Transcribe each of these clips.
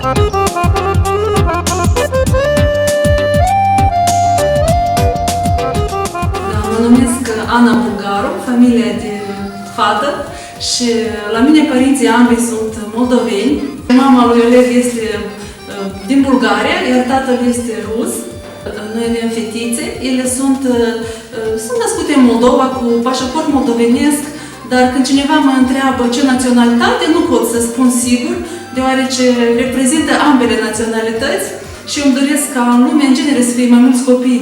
Mă numesc Ana Bulgaru, familia de fată, și la mine părinții ambii sunt moldoveni. Mama lui Oleg este din Bulgaria, iar tatăl este rus. Noi avem fetițe, ele sunt născute în Moldova cu pașaport moldovenesc, dar când cineva mă întreabă ce naționalitate, nu pot să spun sigur, deoarece reprezintă ambele naționalități și îmi doresc ca în lume, în genere, să fie mai mulți copii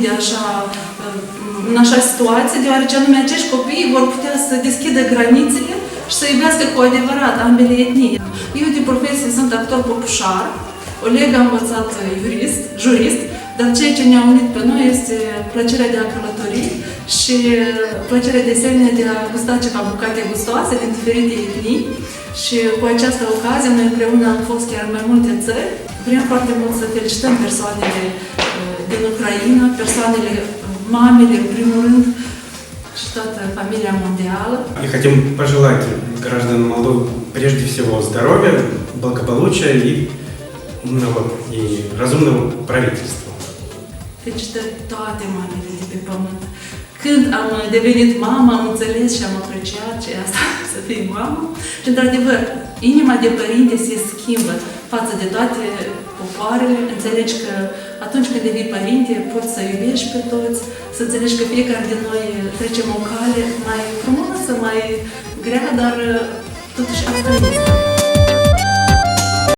în așa situație, deoarece anume acești copii vor putea să deschidă granițele și să iubească cu adevărat ambele etnii. Eu de profesie sunt actor popușar, Oleg a învățat jurist, dar ceea ce ne-a unit pe noi este plăcerea de a călători și plăcerea de asemenea de a gusta ceva bucate gustoase din diferite etnii. Și cu această ocazie, noi împreună am fost chiar în mai multe țări. Vrem foarte mult să felicităm persoanele din Ucraina, persoanele, mamele, în primul rând, și toată familia mondială. И хотим пожелать гражданам Молдовы прежде всего здоровья, благополучия и умного и разумного правительства. Felicitări toate mamele de pe pământ. Când am devenit mamă, am înțeles și am apreciat ce e asta, să fii mamă. Și, într-adevăr, inima de părinte se schimbă față de toate popoarele. Înțelegi că atunci când devii părinte, poți să iubești pe toți, să înțelegi că fiecare din noi trecem o cale mai frumoasă, mai grea, dar totuși asta este.